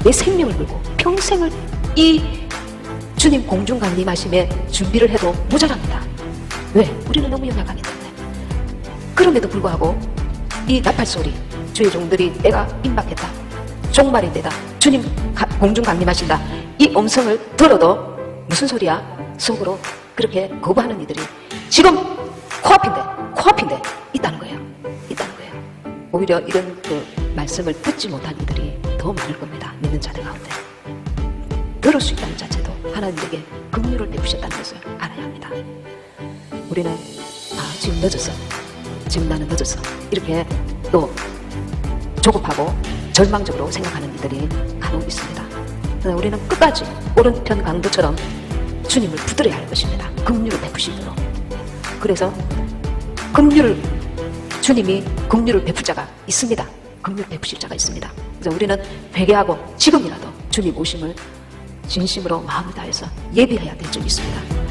내 생명을 걸고 평생을 이 주님 공중 강림하심에 준비를 해도 모자랍니다. 왜? 우리는 너무 연약하기 때문에. 그럼에도 불구하고 이 나팔 소리, 주의 종들이 때가 임박했다, 종말인데다 주님 공중 강림하신다, 이 음성을 들어도 무슨 소리야? 속으로 그렇게 거부하는 이들이 지금 코앞인데 있다는 거예요. 오히려 이런 그 말씀을 듣지 못한 이들이 더 많을 겁니다. 믿는 자들 가운데. 들을 수 있다는 자체도 하나님에게 긍휼을 베푸셨다는 것을 알아야 합니다. 우리는 지금 늦었어, 지금 나는 늦었어, 이렇게 또 조급하고 절망적으로 생각하는 이들이 간혹 있습니다. 그러나 우리는 끝까지 오른편 강도처럼 주님을 붙들어야 할 것입니다. 긍휼을 베푸심으로. 그래서 주님이 긍휼을 베풀 자가 있습니다. 긍휼을 베푸실 자가 있습니다. 그래서 우리는 회개하고 지금이라도 주님 오심을 진심으로 마음을 다해서 예비해야 될 점이 있습니다.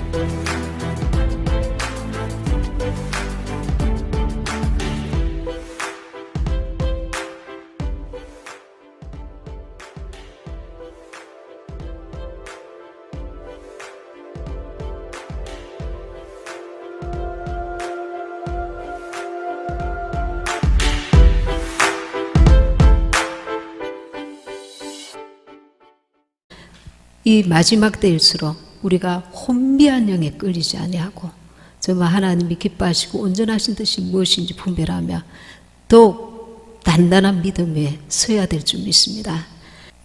이 마지막 때일수록 우리가 혼미한 영에 끌리지 아니하고 정말 하나님이 기뻐하시고 온전하신 뜻이 무엇인지 분별하며 더욱 단단한 믿음 위에 서야 될 줄 믿습니다.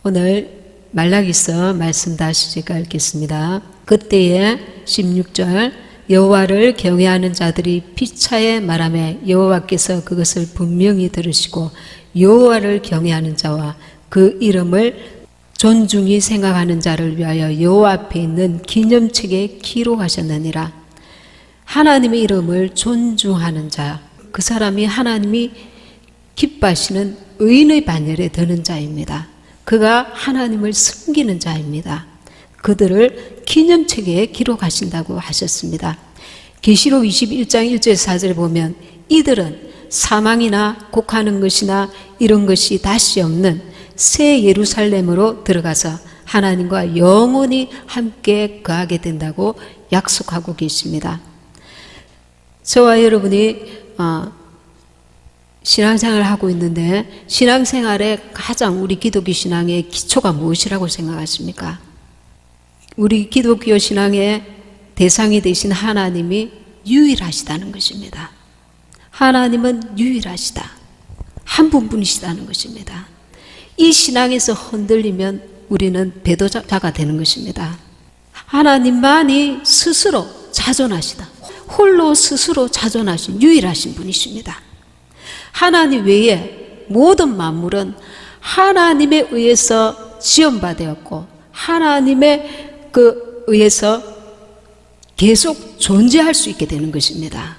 오늘 말라기서 말씀 다시 제가 읽겠습니다. 그때에 16절 여호와를 경외하는 자들이 피차에 말하며 여호와께서 그것을 분명히 들으시고 여호와를 경외하는 자와 그 이름을 존중히 생각하는 자를 위하여 여호와 앞에 있는 기념책에 기록하셨느니라. 하나님의 이름을 존중하는 자, 그 사람이 하나님이 기뻐하시는 의인의 반열에 드는 자입니다. 그가 하나님을 섬기는 자입니다. 그들을 기념책에 기록하신다고 하셨습니다. 계시록 21장 1절 4절에 보면 이들은 사망이나 곡하는 것이나 이런 것이 다시 없는 새 예루살렘으로 들어가서 하나님과 영원히 함께 거하게 된다고 약속하고 계십니다. 저와 여러분이 신앙생활을 하고 있는데 신앙생활의 가장 우리 기독교 신앙의 기초가 무엇이라고 생각하십니까? 우리 기독교 신앙의 대상이 되신 하나님이 유일하시다는 것입니다. 하나님은 유일하시다, 한 분뿐이시다는 것입니다. 이 신앙에서 흔들리면 우리는 배도자가 되는 것입니다. 하나님만이 스스로 자존하시다, 홀로 스스로 자존하신 유일하신 분이십니다. 하나님 외에 모든 만물은 하나님에 의해서 지음받았고 하나님에 의해서 계속 존재할 수 있게 되는 것입니다.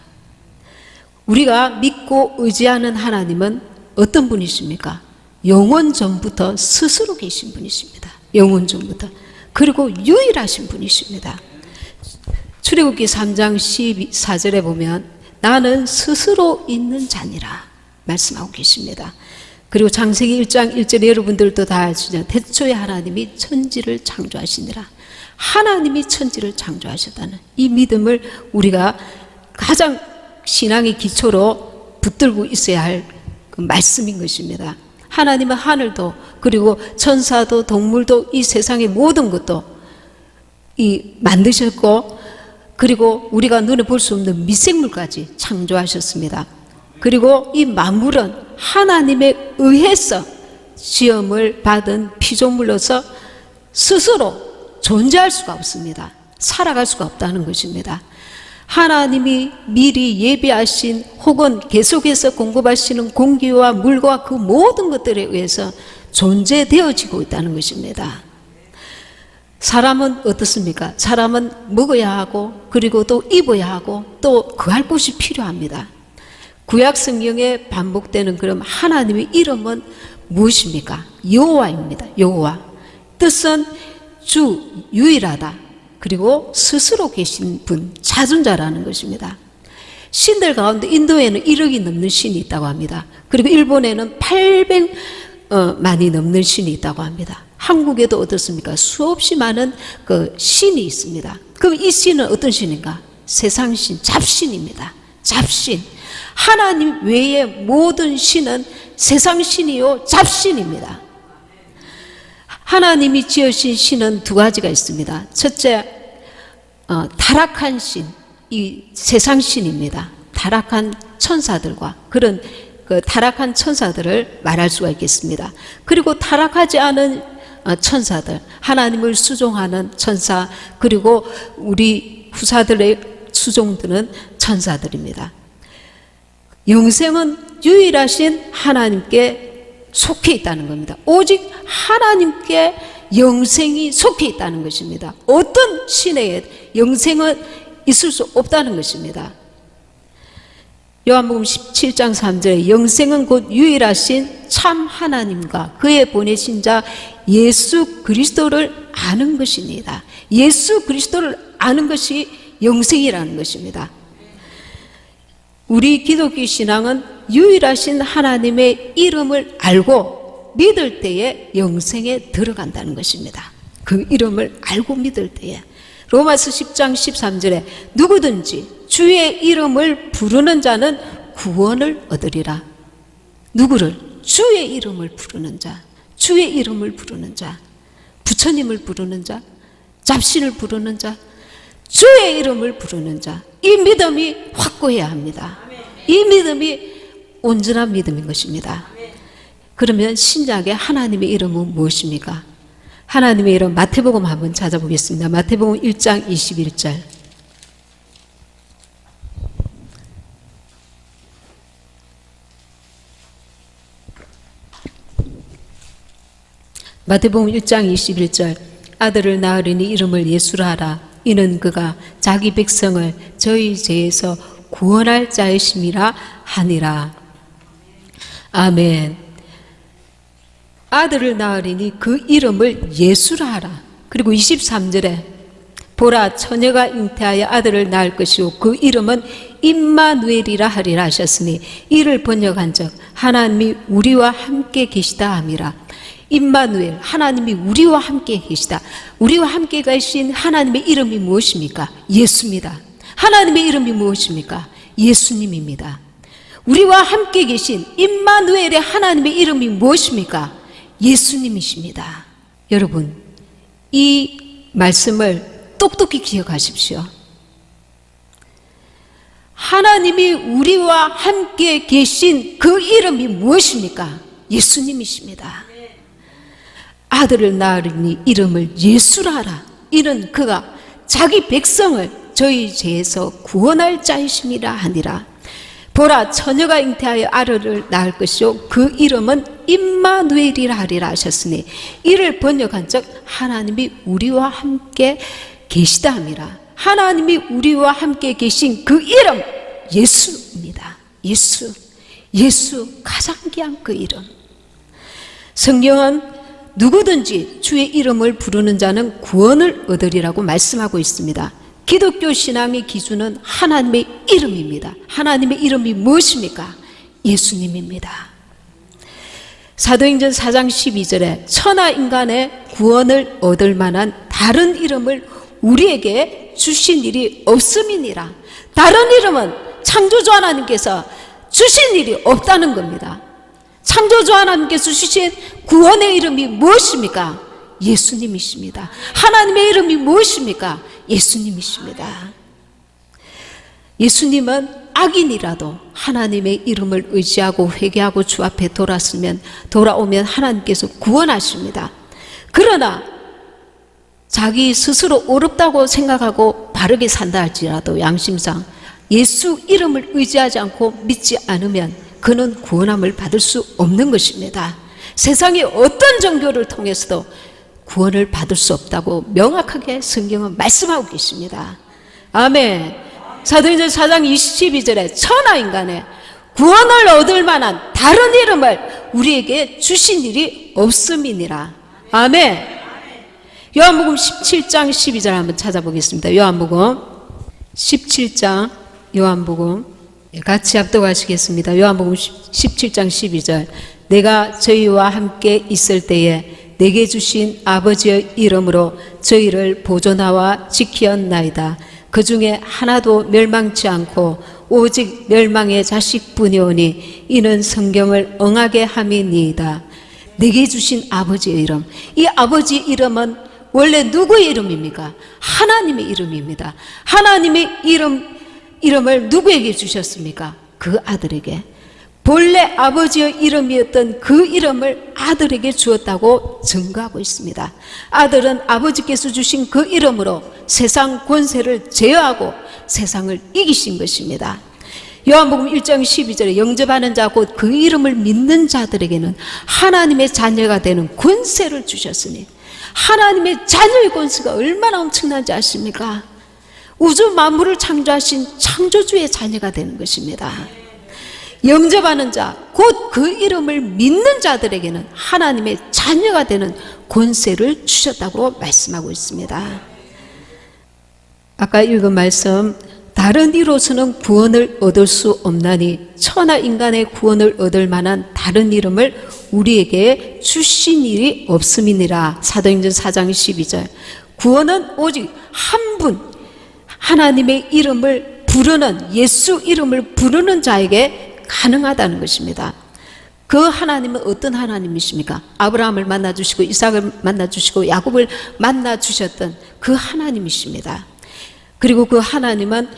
우리가 믿고 의지하는 하나님은 어떤 분이십니까? 영원 전부터 스스로 계신 분이십니다. 영원 전부터. 그리고 유일하신 분이십니다. 출애굽기 3장 14절에 보면 나는 스스로 있는 자니라 말씀하고 계십니다. 그리고 창세기 1장 1절에 여러분들도 다 아시죠? 태초에 하나님이 천지를 창조하시니라. 하나님이 천지를 창조하셨다는 이 믿음을 우리가 가장 신앙의 기초로 붙들고 있어야 할 그 말씀인 것입니다. 하나님은 하늘도 그리고 천사도 동물도 이 세상의 모든 것도 만드셨고 그리고 우리가 눈에 볼 수 없는 미생물까지 창조하셨습니다. 그리고 이 만물은 하나님에 의해서 지음을 받은 피조물로서 스스로 존재할 수가 없습니다. 살아갈 수가 없다는 것입니다. 하나님이 미리 예비하신 혹은 계속해서 공급하시는 공기와 물과 그 모든 것들에 의해서 존재되어지고 있다는 것입니다. 사람은 어떻습니까? 사람은 먹어야 하고 그리고 또 입어야 하고 또 거할 곳이 필요합니다. 구약 성경에 반복되는 그럼 하나님의 이름은 무엇입니까? 여호와입니다. 여호와. 뜻은 주, 유일하다. 그리고 스스로 계신 분, 자존자라는 것입니다. 신들 가운데 인도에는 1억이 넘는 신이 있다고 합니다. 그리고 일본에는 800만이 넘는 신이 있다고 합니다. 한국에도 어떻습니까? 수없이 많은 그 신이 있습니다. 그럼 이 신은 어떤 신인가? 세상신, 잡신입니다. 잡신. 하나님 외의 모든 신은 세상신이요 잡신입니다. 하나님이 지으신 신은 두 가지가 있습니다. 첫째, 타락한 신, 이 세상신입니다. 타락한 천사들과 그런 그 타락한 천사들을 말할 수가 있겠습니다. 그리고 타락하지 않은 천사들, 하나님을 수종하는 천사, 그리고 우리 후사들의 수종드는 천사들입니다. 영생은 유일하신 하나님께 속해 있다는 겁니다. 오직 하나님께 영생이 속해 있다는 것입니다. 어떤 신에게 영생은 있을 수 없다는 것입니다. 요한복음 17장 3절에 영생은 곧 유일하신 참 하나님과 그의 보내신 자 예수 그리스도를 아는 것입니다. 예수 그리스도를 아는 것이 영생이라는 것입니다. 우리 기독교 신앙은 유일하신 하나님의 이름을 알고 믿을 때에 영생에 들어간다는 것입니다. 그 이름을 알고 믿을 때에. 로마서 10장 13절에 누구든지 주의 이름을 부르는 자는 구원을 얻으리라. 누구를? 주의 이름을 부르는 자, 주의 이름을 부르는 자, 부처님을 부르는 자, 잡신을 부르는 자, 주의 이름을 부르는 자. 이 믿음이 확고해야 합니다. 이 믿음이 온전한 믿음인 것입니다. 그러면 신약의 하나님의 이름은 무엇입니까? 하나님의 이름 마태복음 한번 찾아보겠습니다. 마태복음 1장 21절. 마태복음 1장 21절. 아들을 낳으리니 이름을 예수라 하라. 이는 그가 자기 백성을 저희 죄에서 구원할 자이심이라 하니라. 아멘. 아들을 낳으리니 그 이름을 예수라 하라. 그리고 23절에 보라 처녀가 잉태하여 아들을 낳을 것이요 그 이름은 임마누엘이라 하리라 하셨으니 이를 번역한 적 하나님이 우리와 함께 계시다 함이라. 임마누엘, 하나님이 우리와 함께 계시다. 우리와 함께 계신 하나님의 이름이 무엇입니까? 예수입니다. 하나님의 이름이 무엇입니까? 예수님입니다. 우리와 함께 계신 임마누엘의 하나님의 이름이 무엇입니까? 예수님이십니다. 여러분, 이 말씀을 똑똑히 기억하십시오. 하나님이 우리와 함께 계신 그 이름이 무엇입니까? 예수님이십니다. 아들을 낳으리니 이름을 예수라 하라. 이는 그가 자기 백성을 저희 죄에서 구원할 자이심이라 하니라. 보라 처녀가 잉태하여 아들을 낳을 것이요 그 이름은 임마누엘이라 하리라 하셨으니 이를 번역한 적 하나님이 우리와 함께 계시다 함이라. 하나님이 우리와 함께 계신 그 이름 예수입니다. 예수 가장 귀한 그 이름. 성경은 누구든지 주의 이름을 부르는 자는 구원을 얻으리라고 말씀하고 있습니다. 기독교 신앙의 기준은 하나님의 이름입니다. 하나님의 이름이 무엇입니까? 예수님입니다. 사도행전 4장 12절에 천하 인간의 구원을 얻을 만한 다른 이름을 우리에게 주신 일이 없음이니라. 다른 이름은 창조주 하나님께서 주신 일이 없다는 겁니다. 창조주 하나님께서 주신 구원의 이름이 무엇입니까? 예수님이십니다. 하나님의 이름이 무엇입니까? 예수님이십니다. 예수님은 악인이라도 하나님의 이름을 의지하고 회개하고 주 앞에 돌아오면 하나님께서 구원하십니다. 그러나 자기 스스로 어렵다고 생각하고 바르게 산다 할지라도 양심상 예수 이름을 의지하지 않고 믿지 않으면 그는 구원함을 받을 수 없는 것입니다. 세상의 어떤 종교를 통해서도 구원을 받을 수 없다고 명확하게 성경은 말씀하고 계십니다. 아멘. 사도행전 4장 22절에 천하인간의 구원을 얻을 만한 다른 이름을 우리에게 주신 일이 없음이니라. 아멘. 요한복음 17장 12절 한번 찾아보겠습니다. 요한복음 17장 요한복음 같이 합독하시겠습니다. 요한복음 17장 12절. 내가 저희와 함께 있을 때에 내게 주신 아버지의 이름으로 저희를 보존하와 지키었나이다. 그 중에 하나도 멸망치 않고 오직 멸망의 자식뿐이오니 이는 성경을 응하게 함이니이다. 내게 주신 아버지의 이름, 이 아버지 이름은 원래 누구의 이름입니까? 하나님의 이름입니다. 하나님의 이름을 누구에게 주셨습니까? 그 아들에게. 본래 아버지의 이름이었던 그 이름을 아들에게 주었다고 증거하고 있습니다. 아들은 아버지께서 주신 그 이름으로 세상 권세를 제어하고 세상을 이기신 것입니다. 요한복음 1장 12절에 영접하는 자 곧 그 이름을 믿는 자들에게는 하나님의 자녀가 되는 권세를 주셨으니, 하나님의 자녀의 권세가 얼마나 엄청난지 아십니까? 우주 만물을 창조하신 창조주의 자녀가 되는 것입니다. 영접하는 자, 곧 그 이름을 믿는 자들에게는 하나님의 자녀가 되는 권세를 주셨다고 말씀하고 있습니다. 아까 읽은 말씀, 다른 이로서는 구원을 얻을 수 없나니 천하 인간의 구원을 얻을 만한 다른 이름을 우리에게 주신 일이 없음이니라. 사도행전 4장 12절. 구원은 오직 한 분, 하나님의 이름을 부르는, 예수 이름을 부르는 자에게 가능하다는 것입니다. 그 하나님은 어떤 하나님이십니까? 아브라함을 만나주시고 이삭을 만나주시고 야곱을 만나주셨던 그 하나님이십니다. 그리고 그 하나님은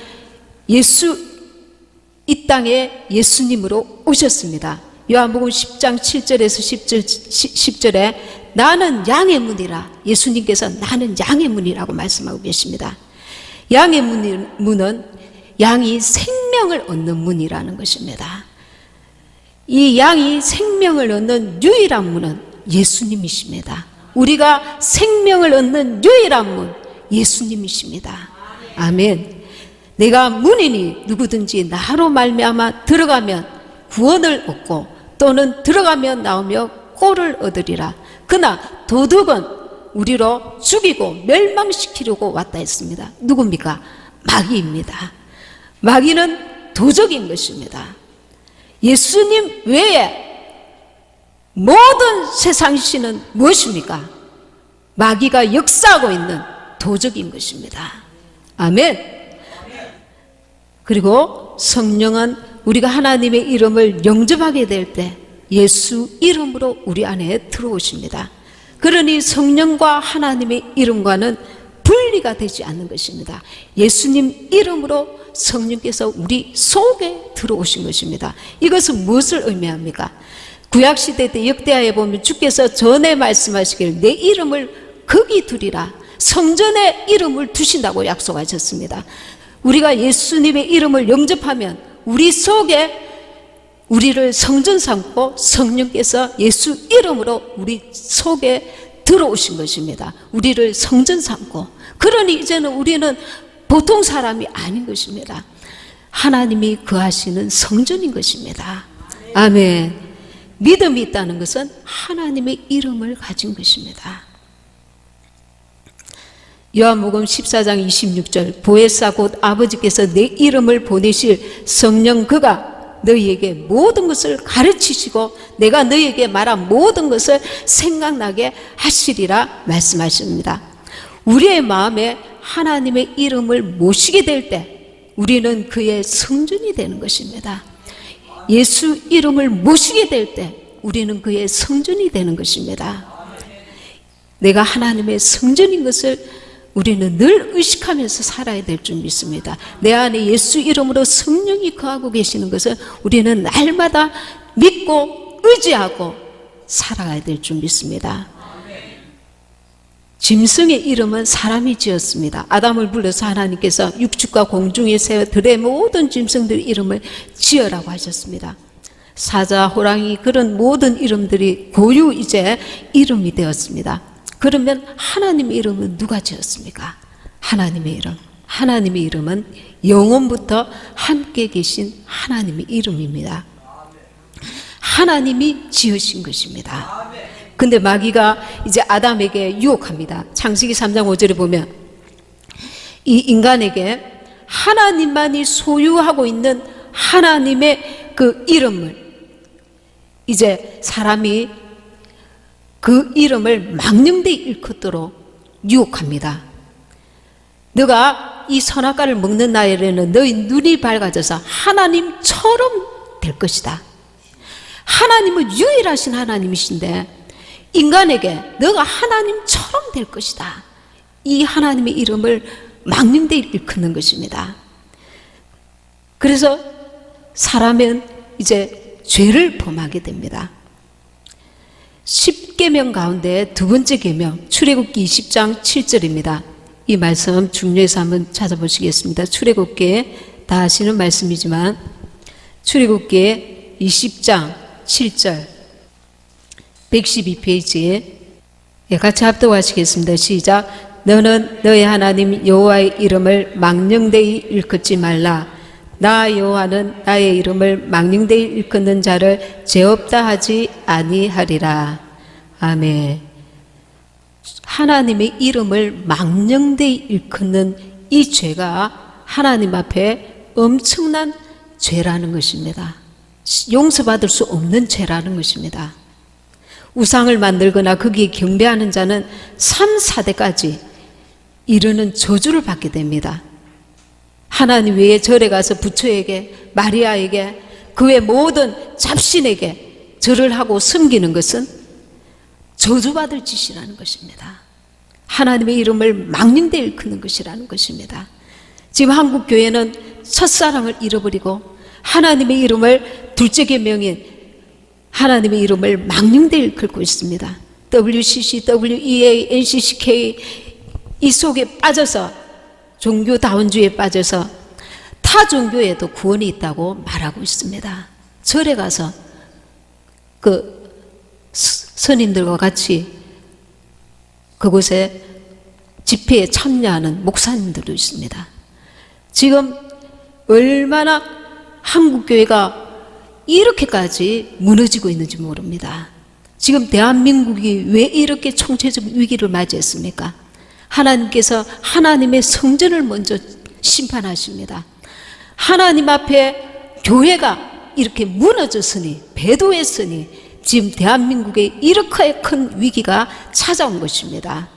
이 땅에 예수님으로 오셨습니다. 요한복음 10장 7절에서 10절에 나는 양의 문이라, 예수님께서 나는 양의 문이라고 말씀하고 계십니다. 양의 문은 양이 생명을 얻는 문이라는 것입니다. 이 양이 생명을 얻는 유일한 문은 예수님이십니다. 우리가 생명을 얻는 유일한 문, 예수님이십니다. 아멘. 내가 문이니 누구든지 나로 말미암아 들어가면 구원을 얻고 또는 들어가면 나오며 꼴을 얻으리라. 그러나 도둑은 우리로 죽이고 멸망시키려고 왔다 했습니다. 누굽니까? 마귀입니다. 마귀는 도적인 것입니다. 예수님 외에 모든 세상 신은 무엇입니까? 마귀가 역사하고 있는 도적인 것입니다. 아멘. 그리고 성령은 우리가 하나님의 이름을 영접하게 될 때 예수 이름으로 우리 안에 들어오십니다. 그러니 성령과 하나님의 이름과는 분리가 되지 않는 것입니다. 예수님 이름으로 성령께서 우리 속에 들어오신 것입니다. 이것은 무엇을 의미합니까? 구약시대 때 역대하에 보면 주께서 전에 말씀하시길 내 이름을 거기 두리라, 성전에 이름을 두신다고 약속하셨습니다. 우리가 예수님의 이름을 영접하면 우리 속에 우리를 성전 삼고 성령께서 예수 이름으로 우리 속에 들어오신 것입니다. 우리를 성전 삼고, 그러니 이제는 우리는 보통 사람이 아닌 것입니다. 하나님이 거하시는 성전인 것입니다. 아멘. 믿음이 있다는 것은 하나님의 이름을 가진 것입니다. 요한복음 14장 26절 보혜사 곧 아버지께서 내 이름을 보내실 성령 그가 너희에게 모든 것을 가르치시고 내가 너희에게 말한 모든 것을 생각나게 하시리라 말씀하십니다. 우리의 마음에 하나님의 이름을 모시게 될 때 우리는 그의 성전이 되는 것입니다. 예수 이름을 모시게 될 때 우리는 그의 성전이 되는 것입니다. 내가 하나님의 성전인 것을 우리는 늘 의식하면서 살아야 될 줄 믿습니다. 내 안에 예수 이름으로 성령이 거하고 계시는 것을 우리는 날마다 믿고 의지하고 살아가야 될 줄 믿습니다. 짐승의 이름은 사람이 지었습니다. 아담을 불러서 하나님께서 육축과 공중의 새, 들의 모든 짐승들의 이름을 지어라고 하셨습니다. 사자, 호랑이 그런 모든 이름들이 고유 이제 이름이 되었습니다. 그러면 하나님의 이름은 누가 지었습니까? 하나님의 이름. 하나님의 이름은 영원부터 함께 계신 하나님의 이름입니다. 하나님이 지으신 것입니다. 근데 마귀가 이제 아담에게 유혹합니다. 창세기 3장 5절에 보면 이 인간에게 하나님만이 소유하고 있는 하나님의 그 이름을 이제 사람이 그 이름을 망령되이 일컫도록 유혹합니다. 너가 이 선악과를 먹는 날에는 너희 눈이 밝아져서 하나님처럼 될 것이다. 하나님은 유일하신 하나님이신데 인간에게 너가 하나님처럼 될 것이다. 이 하나님의 이름을 망령되이 일컫는 것입니다. 그래서 사람은 이제 죄를 범하게 됩니다. 10계명 가운데 두 번째 계명 출애굽기 20장 7절입니다. 이 말씀 중요해서 한번 찾아보시겠습니다. 출애굽기에 다 아시는 말씀이지만 출애굽기 20장 7절 112페이지에 같이 합독하시겠습니다. 시작. 너는 너의 하나님 여호와의 이름을 망령되이 일컫지 말라. 나 여호와는 나의 이름을 망령되이 일컫는 자를 죄 없다 하지 아니하리라. 아멘. 하나님의 이름을 망령되이 일컫는 이 죄가 하나님 앞에 엄청난 죄라는 것입니다. 용서받을 수 없는 죄라는 것입니다. 우상을 만들거나 거기에 경배하는 자는 3, 4대까지 이르는 저주를 받게 됩니다. 하나님 외에 절에 가서 부처에게, 마리아에게, 그 외 모든 잡신에게 절을 하고 섬기는 것은 저주받을 짓이라는 것입니다. 하나님의 이름을 망령되이 일컫는 것이라는 것입니다. 지금 한국 교회는 첫사랑을 잃어버리고 하나님의 이름을 둘째 계명인 하나님의 이름을 망령되이 일컫고 있습니다. WCC, WEA, NCCK 이 속에 빠져서 종교다원주의에 빠져서 타 종교에도 구원이 있다고 말하고 있습니다. 절에 가서 그 스님들과 같이 그곳에 집회에 참여하는 목사님들도 있습니다. 지금 얼마나 한국교회가 이렇게까지 무너지고 있는지 모릅니다. 지금 대한민국이 왜 이렇게 총체적 위기를 맞이했습니까? 하나님께서 하나님의 성전을 먼저 심판하십니다. 하나님 앞에 교회가 이렇게 무너졌으니, 배도했으니 지금 대한민국에 이렇게 큰 위기가 찾아온 것입니다.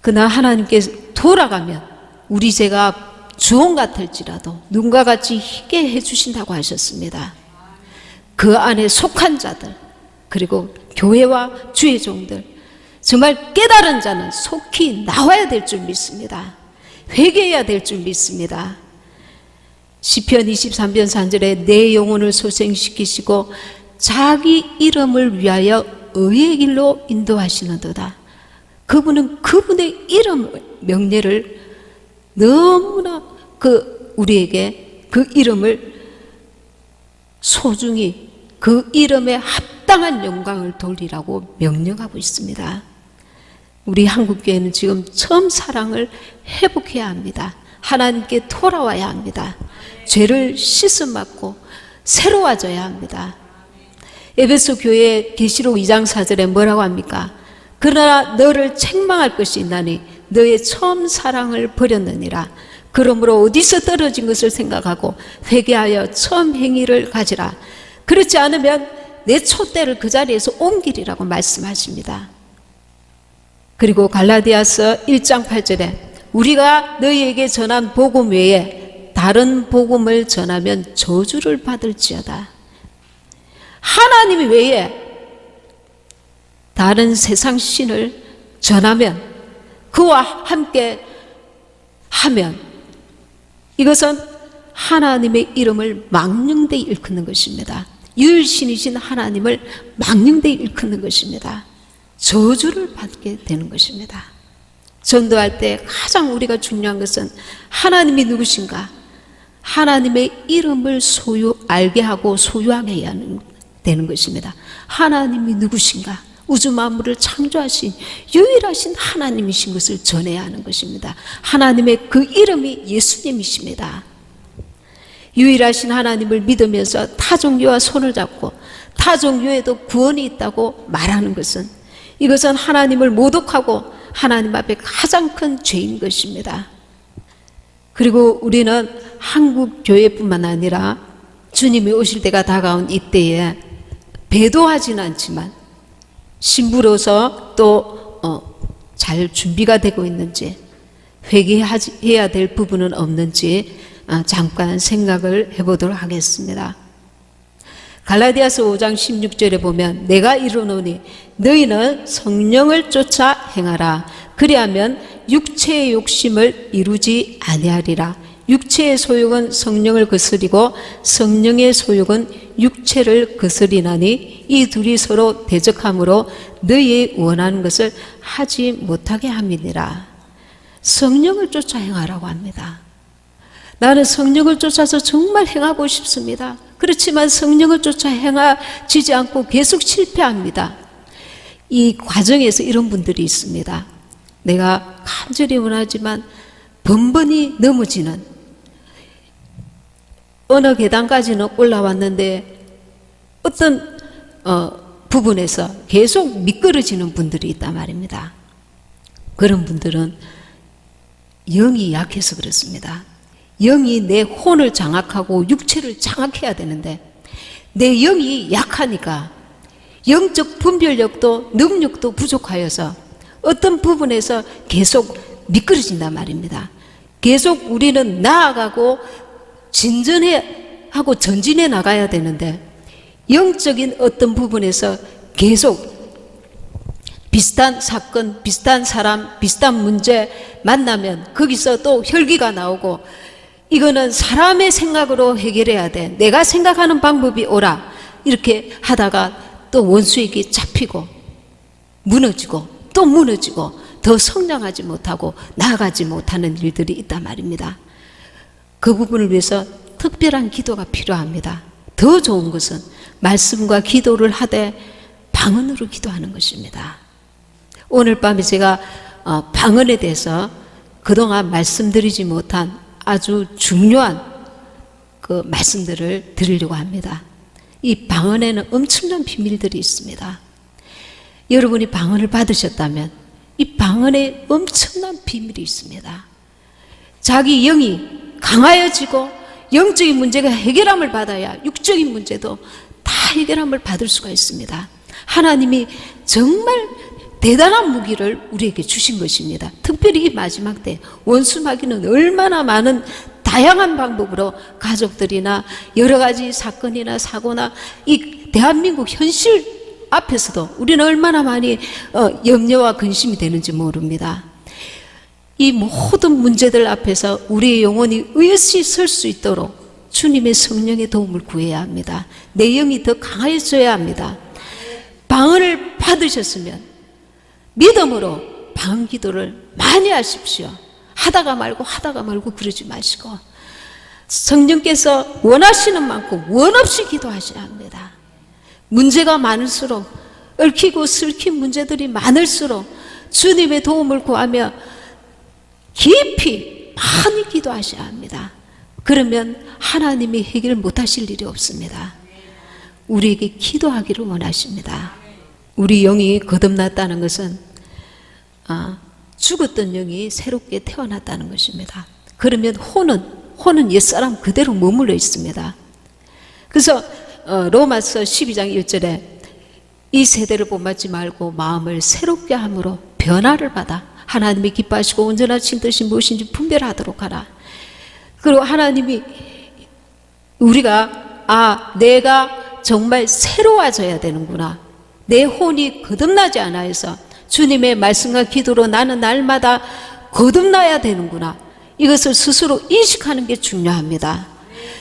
그러나 하나님께서 돌아가면 우리 죄가 주홍 같을지라도 눈과 같이 희게 해주신다고 하셨습니다. 그 안에 속한 자들, 그리고 교회와 주의 종들, 정말 깨달은 자는 속히 나와야 될 줄 믿습니다. 회개해야 될 줄 믿습니다. 시편 23편 3절에 내 영혼을 소생시키시고 자기 이름을 위하여 의의 길로 인도하시는도다. 그분은 그분의 이름 명례를 너무나 우리에게 그 이름을 소중히 그 이름에 합당한 영광을 돌리라고 명령하고 있습니다. 우리 한국교회는 지금 처음 사랑을 회복해야 합니다. 하나님께 돌아와야 합니다. 죄를 씻음받고 새로워져야 합니다. 에베소 교회 계시록 2장 4절에 뭐라고 합니까? 그러나 너를 책망할 것이 있나니 너의 처음 사랑을 버렸느니라. 그러므로 어디서 떨어진 것을 생각하고 회개하여 처음 행위를 가지라. 그렇지 않으면 내 촛대를 그 자리에서 옮기리라고 말씀하십니다. 그리고 갈라디아서 1장 8절에 우리가 너희에게 전한 복음 외에 다른 복음을 전하면 저주를 받을지어다. 하나님 외에 다른 세상 신을 전하면, 그와 함께 하면 이것은 하나님의 이름을 망령되이 일컫는 것입니다. 유일신이신 하나님을 망령되이 일컫는 것입니다. 저주를 받게 되는 것입니다. 전도할 때 가장 우리가 중요한 것은 하나님이 누구신가? 하나님의 이름을 알게 하고 소유하게 해야 되는 것입니다. 하나님이 누구신가? 우주 만물을 창조하신 유일하신 하나님이신 것을 전해야 하는 것입니다. 하나님의 그 이름이 예수님이십니다. 유일하신 하나님을 믿으면서 타종교와 손을 잡고 타종교에도 구원이 있다고 말하는 것은, 이것은 하나님을 모독하고 하나님 앞에 가장 큰 죄인 것입니다. 그리고 우리는 한국 교회뿐만 아니라 주님이 오실 때가 다가온 이때에 배도하지는 않지만 신부로서 또 잘 준비가 되고 있는지, 회개해야 될 부분은 없는지 잠깐 생각을 해보도록 하겠습니다. 갈라디아서 5장 16절에 보면 내가 이르노니 너희는 성령을 쫓아 행하라. 그리하면 육체의 욕심을 이루지 아니하리라. 육체의 소욕은 성령을 거스리고 성령의 소욕은 육체를 거스리나니 이 둘이 서로 대적함으로 너희 원하는 것을 하지 못하게 함이니라. 성령을 쫓아 행하라고 합니다. 나는 성령을 쫓아서 정말 행하고 싶습니다. 그렇지만 성령을 쫓아 행하지 않고 계속 실패합니다. 이 과정에서 이런 분들이 있습니다. 내가 간절히 원하지만 번번이 넘어지는, 어느 계단까지는 올라왔는데 어떤 부분에서 계속 미끄러지는 분들이 있단 말입니다. 그런 분들은 영이 약해서 그렇습니다. 영이 내 혼을 장악하고 육체를 장악해야 되는데 내 영이 약하니까 영적 분별력도 능력도 부족하여서 어떤 부분에서 계속 미끄러진단 말입니다. 계속 우리는 나아가고 진전하고 전진해 나가야 되는데 영적인 어떤 부분에서 계속 비슷한 사건, 비슷한 사람, 비슷한 문제 만나면 거기서 또 혈기가 나오고 이거는 사람의 생각으로 해결해야 돼. 내가 생각하는 방법이 옳아. 이렇게 하다가 또 원수에게 잡히고 무너지고 또 무너지고 더 성장하지 못하고 나아가지 못하는 일들이 있단 말입니다. 그 부분을 위해서 특별한 기도가 필요합니다. 더 좋은 것은 말씀과 기도를 하되 방언으로 기도하는 것입니다. 오늘 밤에 제가 방언에 대해서 그동안 말씀드리지 못한 아주 중요한 그 말씀들을 드리려고 합니다. 이 방언에는 엄청난 비밀들이 있습니다. 여러분이 방언을 받으셨다면 이 방언에 엄청난 비밀이 있습니다. 자기 영이 강하여지고 영적인 문제가 해결함을 받아야 육적인 문제도 다 해결함을 받을 수가 있습니다. 하나님이 정말 대단한 무기를 우리에게 주신 것입니다. 특별히 이 마지막 때 원수 마귀는 얼마나 많은 다양한 방법으로 가족들이나 여러 가지 사건이나 사고나 이 대한민국 현실 앞에서도 우리는 얼마나 많이 염려와 근심이 되는지 모릅니다. 이 모든 문제들 앞에서 우리의 영혼이 의시 설 수 있도록 주님의 성령의 도움을 구해야 합니다. 내 영이 더 강해져야 합니다. 방언을 받으셨으면 믿음으로 방언 기도를 많이 하십시오. 하다가 말고 그러지 마시고 성령께서 원하시는 만큼 원없이 기도하셔야 합니다. 문제가 많을수록 얽히고 슬킨 문제들이 많을수록 주님의 도움을 구하며 깊이 많이 기도하셔야 합니다. 그러면 하나님이 해결 못하실 일이 없습니다. 우리에게 기도하기를 원하십니다. 우리 영이 거듭났다는 것은 죽었던 영이 새롭게 태어났다는 것입니다. 그러면 혼은 옛사람 그대로 머물러 있습니다. 그래서 로마서 12장 1절에 이 세대를 본받지 말고 마음을 새롭게 함으로 변화를 받아 하나님이 기뻐하시고 온전하신 뜻이 무엇인지 분별하도록 하라. 그리고 하나님이 우리가 내가 정말 새로워져야 되는구나. 내 혼이 거듭나지 않아 해서 주님의 말씀과 기도로 나는 날마다 거듭나야 되는구나. 이것을 스스로 인식하는 게 중요합니다.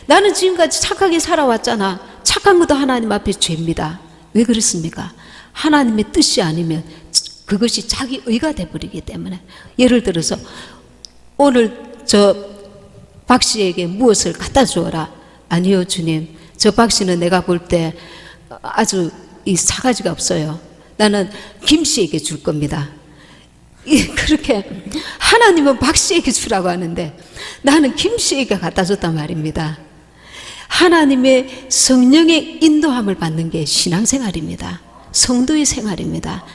나는 지금까지 착하게 살아왔잖아. 착한 것도 하나님 앞에 죄입니다. 왜 그렇습니까? 하나님의 뜻이 아니면 그것이 자기 의가 돼버리기 때문에. 예를 들어서 오늘 저 박 씨에게 무엇을 갖다 주어라. 아니요 주님, 저 박 씨는 내가 볼 때 아주 이 사가지가 없어요. 나는 김 씨에게 줄 겁니다. 그렇게 하나님은 박 씨에게 주라고 하는데 나는 김 씨에게 갖다 줬단 말입니다. 하나님의 성령의 인도함을 받는 게 신앙생활입니다. 성도의 생활입니다.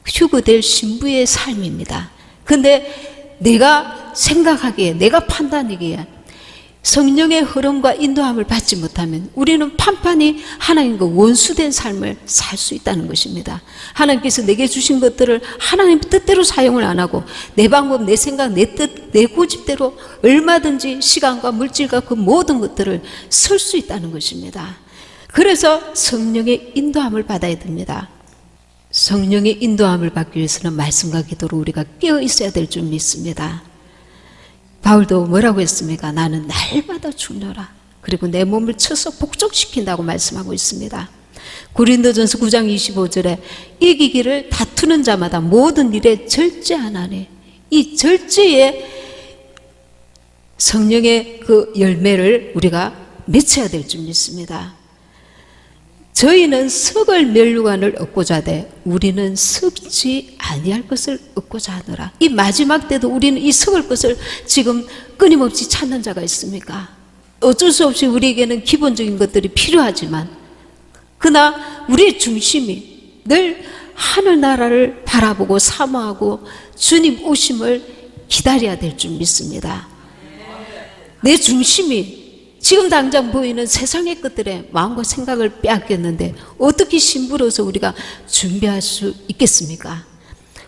휴거될 신부의 삶입니다. 근데 내가 생각하기에, 내가 판단하기에 성령의 흐름과 인도함을 받지 못하면 우리는 판판히 하나님과 원수된 삶을 살 수 있다는 것입니다. 하나님께서 내게 주신 것들을 하나님 뜻대로 사용을 안 하고 내 방법, 내 생각, 내 뜻, 내 고집대로 얼마든지 시간과 물질과 그 모든 것들을 쓸 수 있다는 것입니다. 그래서 성령의 인도함을 받아야 됩니다. 성령의 인도함을 받기 위해서는 말씀과 기도로 우리가 깨어 있어야 될 줄 믿습니다. 바울도 뭐라고 했습니까? 나는 날마다 죽노라. 그리고 내 몸을 쳐서 복종시킨다고 말씀하고 있습니다. 고린도전서 9장 25절에 이기기를 다투는 자마다 모든 일에 절제하나니, 이 절제의 성령의 그 열매를 우리가 맺혀야 될 줄 믿습니다. 저희는 썩을 면류관을 얻고자 하되 우리는 썩지 아니할 것을 얻고자 하노라. 이 마지막 때도 우리는 이 썩을 것을 지금 끊임없이 찾는 자가 있습니까? 어쩔 수 없이 우리에게는 기본적인 것들이 필요하지만 그러나 우리의 중심이 늘 하늘나라를 바라보고 사모하고 주님 오심을 기다려야 될 줄 믿습니다. 내 중심이 지금 당장 보이는 세상의 것들에 마음과 생각을 빼앗겼는데 어떻게 심부러서 우리가 준비할 수 있겠습니까?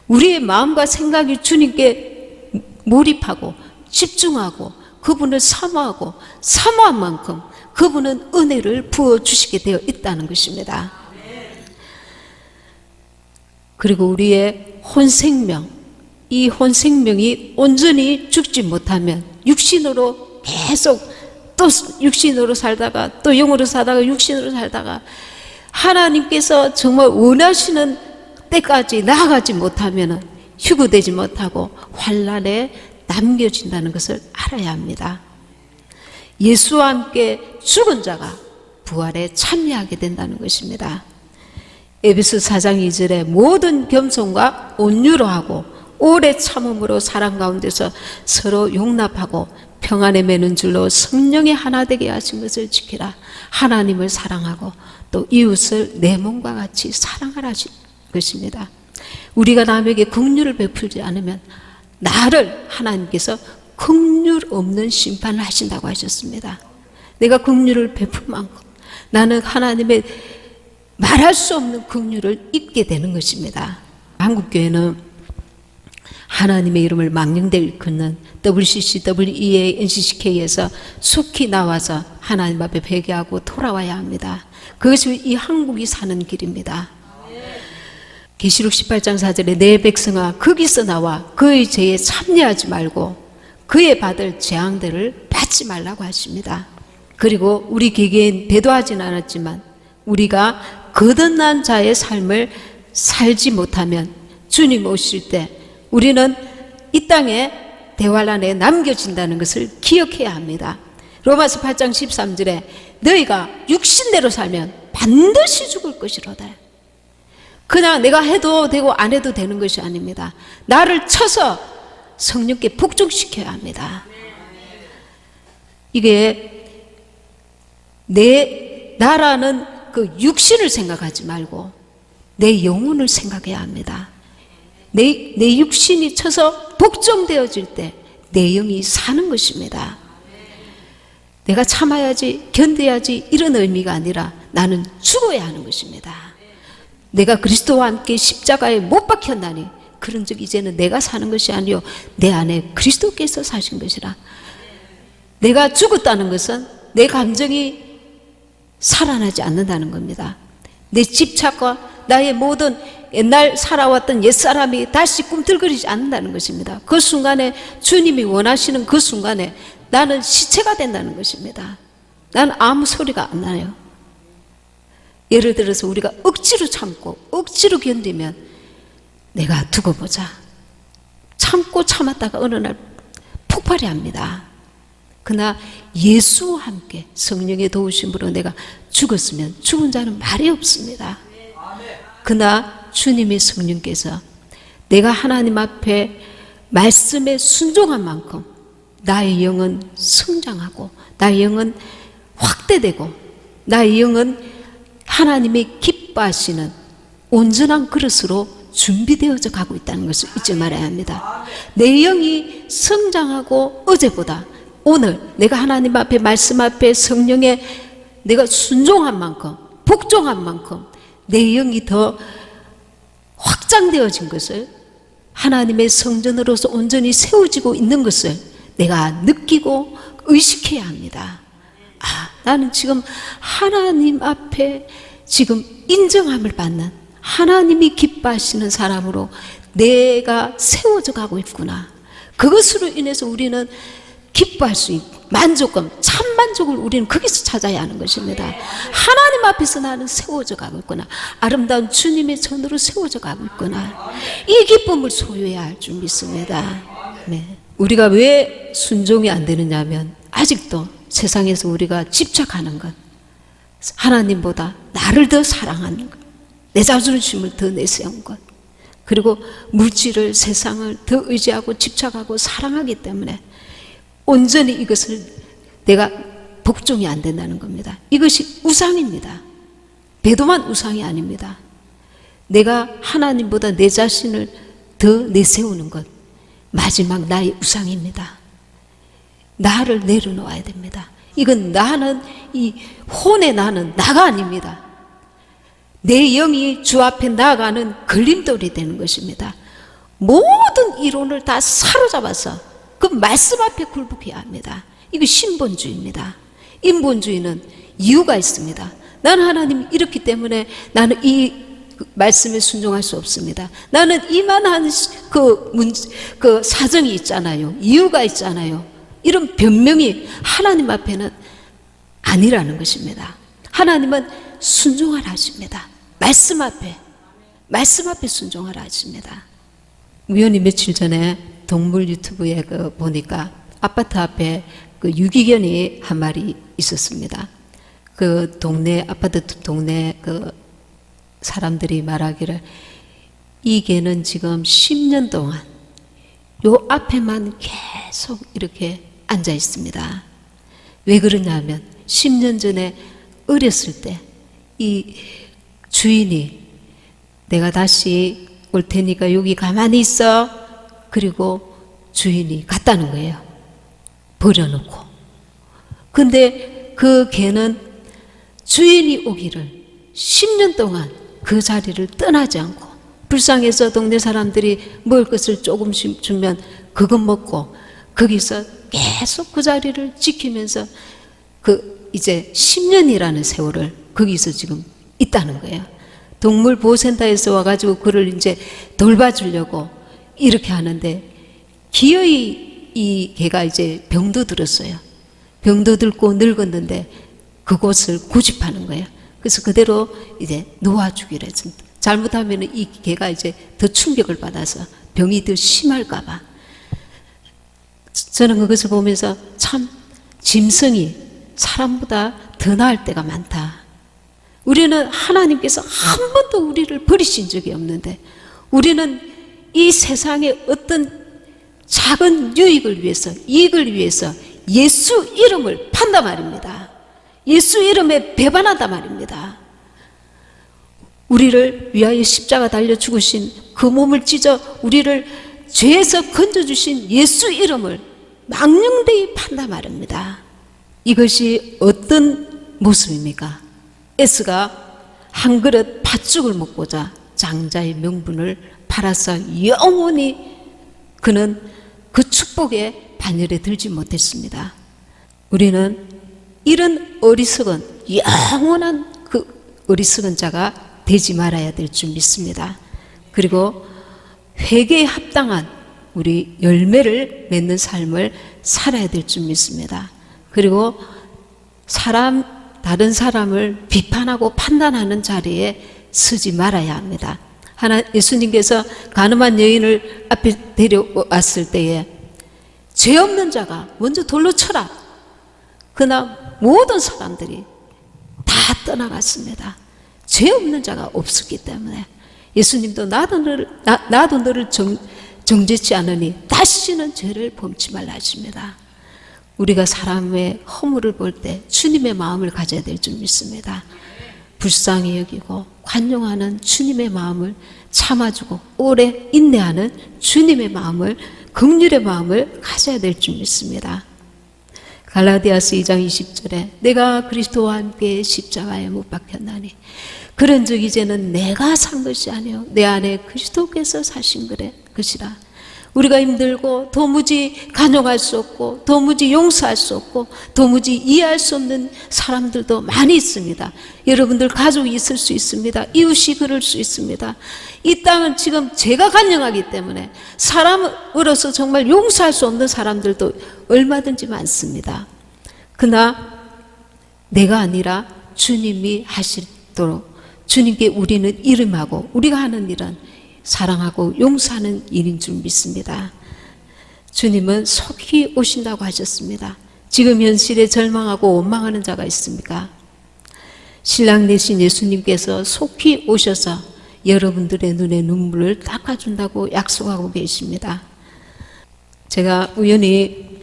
우리의 마음과 생각이 주님께 몰입하고 집중하고 그분을 사모하고 사모한 만큼 그분은 은혜를 부어주시게 되어 있다는 것입니다. 그리고 우리의 혼생명, 이 혼생명이 온전히 죽지 못하면 육신으로 계속 또 육신으로 살다가 또 영으로 살다가 육신으로 살다가 하나님께서 정말 원하시는 때까지 나아가지 못하면 휴거되지 못하고 환난에 남겨진다는 것을 알아야 합니다. 예수와 함께 죽은 자가 부활에 참여하게 된다는 것입니다. 에베소 4장 2절에 모든 겸손과 온유로 하고 오래 참음으로 사랑 가운데서 서로 용납하고 평안에 매는 줄로 성령이 하나 되게 하신 것을 지키라. 하나님을 사랑하고 또 이웃을 내 몸과 같이 사랑하라신 것입니다. 우리가 남에게 긍휼을 베풀지 않으면 나를 하나님께서 긍휼 없는 심판을 하신다고 하셨습니다. 내가 긍휼을 베풀 만큼 나는 하나님의 말할 수 없는 긍휼을 입게 되는 것입니다. 한국교회는 하나님의 이름을 망령되게 일컫는 WCC, WEA, NCCK에서 속히 나와서 하나님 앞에 회개하고 돌아와야 합니다. 그것이 이 한국이 사는 길입니다. 계시록 18장 4절에 내 백성아 거기서 나와 그의 죄에 참여하지 말고 그의 받을 재앙들을 받지 말라고 하십니다. 그리고 우리 개개인 대도하지는 않았지만 우리가 거듭난 자의 삶을 살지 못하면 주님 오실 때 우리는 이 땅에 대환란에 남겨진다는 것을 기억해야 합니다. 로마서 8장 13절에 너희가 육신대로 살면 반드시 죽을 것이로다. 그냥 내가 해도 되고 안 해도 되는 것이 아닙니다. 나를 쳐서 성령께 복종시켜야 합니다. 이게 나라는 그 육신을 생각하지 말고 내 영혼을 생각해야 합니다. 내 육신이 쳐서 복종되어질 때 내 영이 사는 것입니다. 내가 참아야지 견뎌야지 이런 의미가 아니라 나는 죽어야 하는 것입니다. 내가 그리스도와 함께 십자가에 못 박혔나니 그런즉 이제는 내가 사는 것이 아니요 내 안에 그리스도께서 사신 것이라. 내가 죽었다는 것은 내 감정이 살아나지 않는다는 겁니다. 내 집착과 나의 모든 옛날 살아왔던 옛사람이 다시 꿈틀거리지 않는다는 것입니다. 그 순간에 주님이 원하시는 그 순간에 나는 시체가 된다는 것입니다. 나는 아무 소리가 안 나요. 예를 들어서 우리가 억지로 참고 억지로 견디면 내가 두고 보자 참고 참았다가 어느 날 폭발이 합니다. 그러나 예수와 함께 성령의 도우심으로 내가 죽었으면 죽은 자는 말이 없습니다. 그러나 주님의 성령께서 내가 하나님 앞에 말씀에 순종한 만큼 나의 영은 성장하고 나의 영은 확대되고 나의 영은 하나님이 기뻐하시는 온전한 그릇으로 준비되어져 가고 있다는 것을 잊지 말아야 합니다. 내 영이 성장하고 어제보다 오늘 내가 하나님 앞에 말씀 앞에 성령에 내가 순종한 만큼 복종한 만큼 내 영이 더 확장되어진 것을 하나님의 성전으로서 온전히 세워지고 있는 것을 내가 느끼고 의식해야 합니다. 아, 나는 지금 하나님 앞에 지금 인정함을 받는 하나님이 기뻐하시는 사람으로 내가 세워져 가고 있구나. 그것으로 인해서 우리는 기뻐할 수 있고 만족감, 참 만족을 우리는 거기서 찾아야 하는 것입니다. 하나님 앞에서 나는 세워져 가고 있구나. 아름다운 주님의 전으로 세워져 가고 있구나. 이 기쁨을 소유해야 할 줄 믿습니다. 네. 우리가 왜 순종이 안 되느냐 하면 아직도 세상에서 우리가 집착하는 것, 하나님보다 나를 더 사랑하는 것, 내 자존심을 더 내세운 것, 그리고 물질을, 세상을 더 의지하고 집착하고 사랑하기 때문에 온전히 이것을 내가 복종이 안 된다는 겁니다. 이것이 우상입니다. 배도만 우상이 아닙니다. 내가 하나님보다 내 자신을 더 내세우는 것, 마지막 나의 우상입니다. 나를 내려놓아야 됩니다. 이건 나는, 이 혼의 나는 나가 아닙니다. 내 영이 주 앞에 나아가는 걸림돌이 되는 것입니다. 모든 이론을 다 사로잡아서 그 말씀 앞에 굴복해야 합니다. 이거 신본주의입니다. 인본주의는 이유가 있습니다. 나는 하나님이 이렇기 때문에 나는 이 말씀에 순종할 수 없습니다. 나는 이만한 그 사정이 있잖아요. 이유가 있잖아요. 이런 변명이 하나님 앞에는 아니라는 것입니다. 하나님은 순종하라 하십니다. 말씀 앞에 순종하라 하십니다. 우연히 며칠 전에 동물 유튜브에 보니까 아파트 앞에 유기견이 한 마리 있었습니다. 그 동네, 아파트 동네 사람들이 말하기를 이 개는 지금 10년 동안 요 앞에만 계속 이렇게 앉아 있습니다. 왜 그러냐면 10년 전에 어렸을 때 이 주인이 내가 다시 올 테니까 여기 가만히 있어. 그리고 주인이 갔다는 거예요. 버려놓고. 근데 그 개는 주인이 오기를 10년 동안 그 자리를 떠나지 않고 불쌍해서 동네 사람들이 먹을 것을 조금씩 주면 그것 먹고 거기서 계속 그 자리를 지키면서 이제 10년이라는 세월을 거기서 지금 있다는 거예요. 동물보호센터에서 와가지고 그를 이제 돌봐주려고 이렇게 하는데 기어이 이 개가 이제 병도 들었어요. 병도 들고 늙었는데 그곳을 고집하는 거예요. 그래서 그대로 이제 놓아주기로 했습니다. 잘못하면 이 개가 이제 더 충격을 받아서 병이 더 심할까봐. 저는 그것을 보면서 참 짐승이 사람보다 더 나을 때가 많다. 우리는 하나님께서 한 번도 우리를 버리신 적이 없는데 우리는 이 세상의 어떤 작은 유익을 위해서, 이익을 위해서 예수 이름을 판단 말입니다. 예수 이름에 배반한단 말입니다. 우리를 위하여 십자가 달려 죽으신 그 몸을 찢어 우리를 죄에서 건져주신 예수 이름을 망령되이 판단 말입니다. 이것이 어떤 모습입니까? 에스가 한 그릇 팥죽을 먹고자 장자의 명분을 팔아서 영원히 그는 그 축복의 반열에 들지 못했습니다. 우리는 이런 어리석은 영원한 그 어리석은 자가 되지 말아야 될 줄 믿습니다. 그리고 회개에 합당한 우리 열매를 맺는 삶을 살아야 될 줄 믿습니다. 그리고 다른 사람을 비판하고 판단하는 자리에 서지 말아야 합니다. 예수님께서 가늠한 여인을 앞에 데려왔을 때에 죄 없는 자가 먼저 돌로 쳐라. 그러나 모든 사람들이 다 떠나갔습니다. 죄 없는 자가 없었기 때문에 예수님도 나도 너를 정죄치 않으니 다시는 죄를 범치 말라 하십니다. 우리가 사람의 허물을 볼 때 주님의 마음을 가져야 될 줄 믿습니다. 불쌍히 여기고 관용하는 주님의 마음을 참아주고 오래 인내하는 주님의 마음을, 긍휼의 마음을 가져야 될 줄 믿습니다. 갈라디아서 2장 20절에 내가 그리스도와 함께 십자가에 못 박혔나니 그런즉 이제는 내가 산 것이 아니요 내 안에 그리스도께서 사신 것이라. 우리가 힘들고 도무지 간용할 수 없고 도무지 용서할 수 없고 도무지 이해할 수 없는 사람들도 많이 있습니다. 여러분들 가족이 있을 수 있습니다. 이웃이 그럴 수 있습니다. 이 땅은 지금 제가 간영하기 때문에 사람으로서 정말 용서할 수 없는 사람들도 얼마든지 많습니다. 그러나 내가 아니라 주님이 하시도록 주님께 우리는 이름하고 우리가 하는 일은 사랑하고 용서하는 일인 줄 믿습니다. 주님은 속히 오신다고 하셨습니다. 지금 현실에 절망하고 원망하는 자가 있습니까? 신랑 되신 예수님께서 속히 오셔서 여러분들의 눈에 눈물을 닦아준다고 약속하고 계십니다. 제가 우연히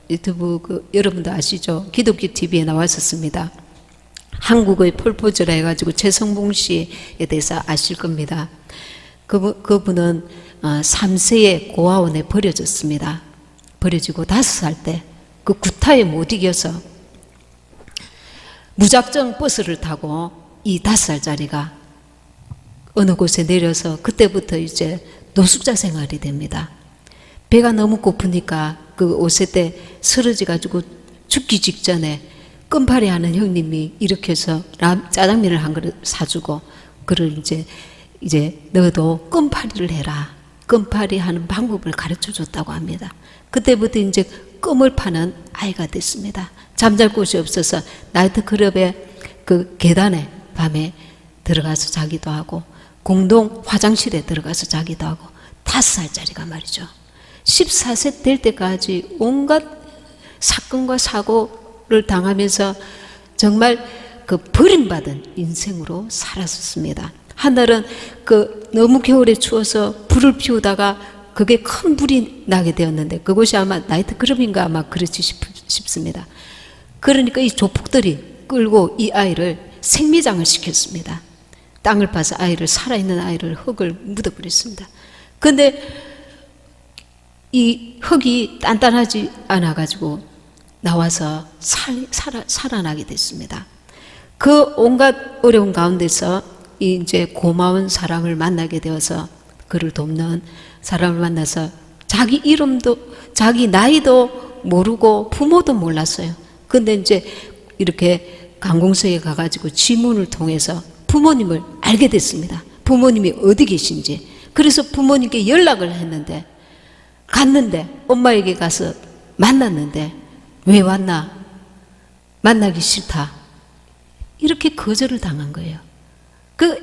유튜브 여러분도 아시죠? 기독교 TV에 나왔었습니다. 한국의 폴포즈라 해가지고 최성봉 씨에 대해서 아실 겁니다. 그분은 3세에 고아원에 버려졌습니다. 버려지고 5살 때 그 구타에 못 이겨서 무작정 버스를 타고 이 5살짜리가 어느 곳에 내려서 그때부터 이제 노숙자 생활이 됩니다. 배가 너무 고프니까 그 5세 때 쓰러져 가지고 죽기 직전에 끔파리 하는 형님이 일으켜서 짜장면을 한 그릇 사주고 그를 이제 너도 끔파리를 해라. 끔파리 하는 방법을 가르쳐 줬다고 합니다. 그때부터 이제 끔을 파는 아이가 됐습니다. 잠잘 곳이 없어서 나이트클럽의 그 계단에 밤에 들어가서 자기도 하고 공동 화장실에 들어가서 자기도 하고 5살짜리가 말이죠. 14세 될 때까지 온갖 사건과 사고를 당하면서 정말 그 버림받은 인생으로 살았었습니다. 하늘은 너무 겨울에 추워서 불을 피우다가 그게 큰 불이 나게 되었는데 그곳이 아마 나이트클럽인가 아마 그렇지 싶습니다. 그러니까 이 조폭들이 끌고 이 아이를 생매장을 시켰습니다. 땅을 파서 아이를 살아있는 아이를 흙을 묻어버렸습니다. 근데 이 흙이 단단하지 않아가지고 나와서 살아나게 됐습니다. 그 온갖 어려운 가운데서 이제 고마운 사람을 만나게 되어서 그를 돕는 사람을 만나서 자기 이름도 자기 나이도 모르고 부모도 몰랐어요. 근데 이제 이렇게 관공서에 가가지고 지문을 통해서 부모님을 알게 됐습니다. 부모님이 어디 계신지. 그래서 부모님께 연락을 했는데 갔는데 엄마에게 가서 만났는데 왜 왔나? 만나기 싫다. 이렇게 거절을 당한 거예요.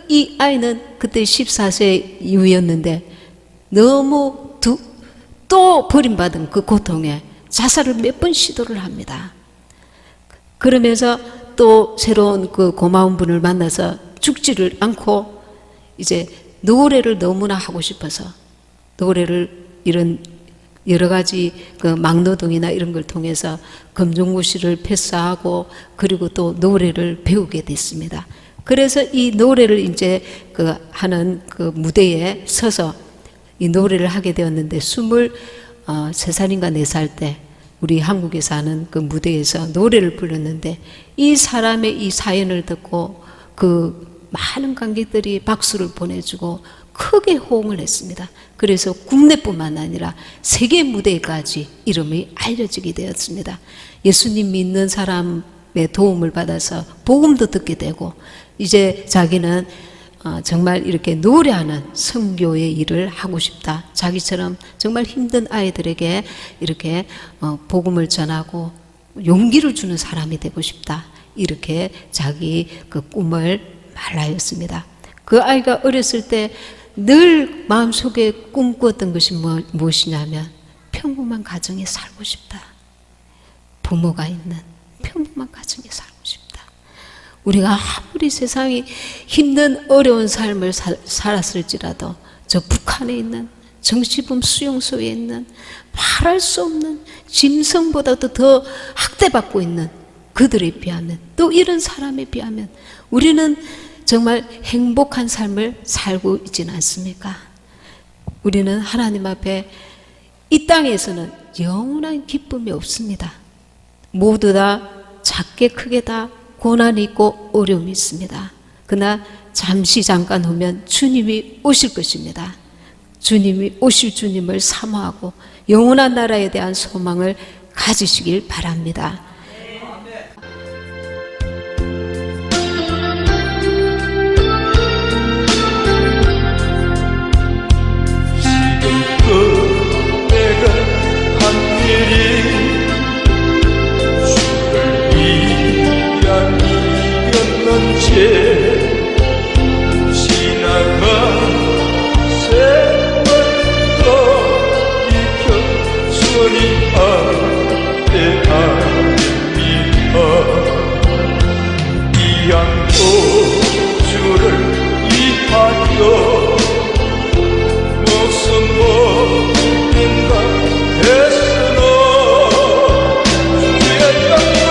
이 아이는 그때 14세 이후였는데 너무 또 버림받은 그 고통에 자살을 몇 번 시도를 합니다. 그러면서 또 새로운 그 고마운 분을 만나서 죽지를 않고 이제 노래를 너무나 하고 싶어서 노래를 이런 여러 가지 그 막노동이나 이런 걸 통해서 검정고시를 패스하고 그리고 또 노래를 배우게 됐습니다. 그래서 이 노래를 이제 하는 그 무대에 서서 이 노래를 하게 되었는데 23살인가 4살 때 우리 한국에서 하는 그 무대에서 노래를 불렀는데 이 사람의 이 사연을 듣고 그 많은 관객들이 박수를 보내주고 크게 호응을 했습니다. 그래서 국내뿐만 아니라 세계 무대까지 이름이 알려지게 되었습니다. 예수님 믿는 사람의 도움을 받아서 복음도 듣게 되고 이제 자기는 정말 이렇게 노래하는 선교의 일을 하고 싶다. 자기처럼 정말 힘든 아이들에게 이렇게 복음을 전하고 용기를 주는 사람이 되고 싶다. 이렇게 자기 그 꿈을 말하였습니다. 그 아이가 어렸을 때 늘 마음속에 꿈꾸었던 것이 무엇이냐면 평범한 가정에 살고 싶다. 부모가 있는 평범한 가정에 살고 싶다. 우리가 아무리 세상이 힘든 어려운 삶을 살았을지라도 저 북한에 있는 정시범 수용소에 있는 말할 수 없는 짐승보다도 더 학대받고 있는 그들에 비하면 또 이런 사람에 비하면 우리는 정말 행복한 삶을 살고 있지는 않습니까? 우리는 하나님 앞에 이 땅에서는 영원한 기쁨이 없습니다. 모두 다 작게 크게 다 고난이 있고 어려움이 있습니다. 그러나 잠시 잠깐 후면 주님이 오실 것입니다. 주님이 오실 주님을 사모하고 영원한 나라에 대한 소망을 가지시길 바랍니다. 내가 한 일이 주를 위한 일이었는지 지나간 세월도 익혀 주님 앞에 아닙니까. 이 양도 주를 위하여 목숨 버린다 했으나 주의 영광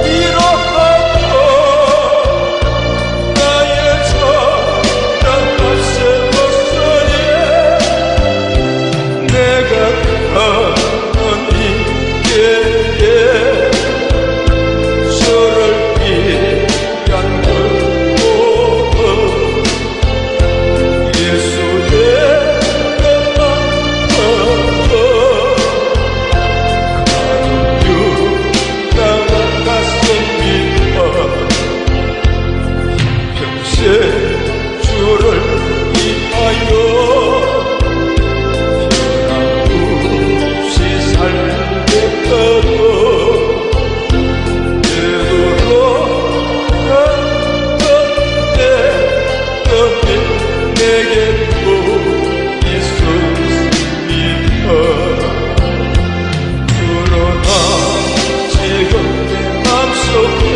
위로하고 나의 사랑 세웠으니 내가 가는 이 길에 저를 위한 주를 위하여 변함없이 살겠다고 되도록 한번내 곁에 내게 꼭 있었습니다. 그러나 지금 내 맘속에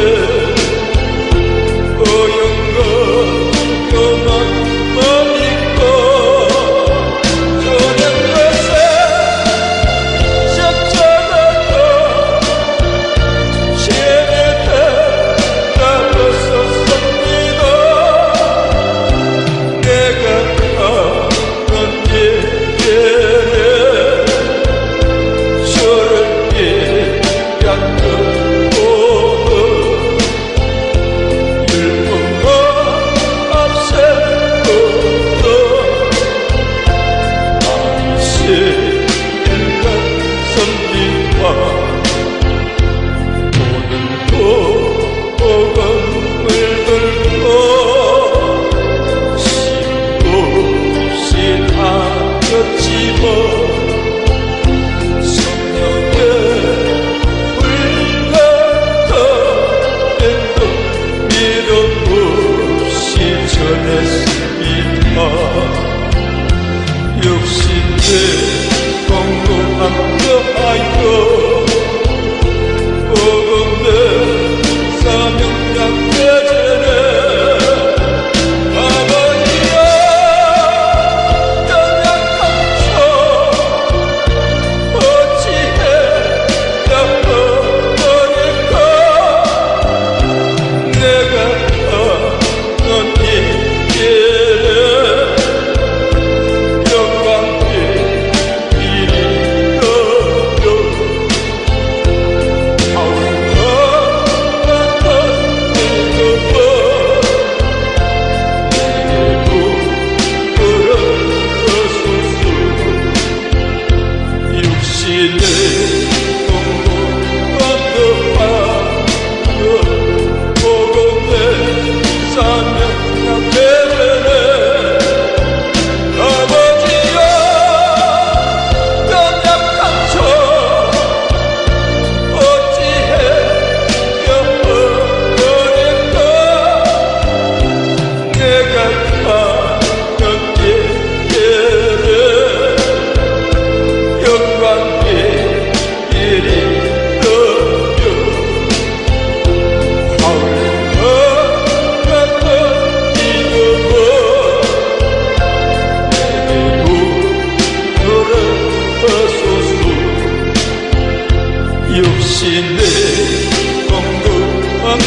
육신의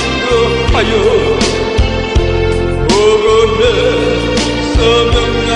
공급하여 복음의 서명양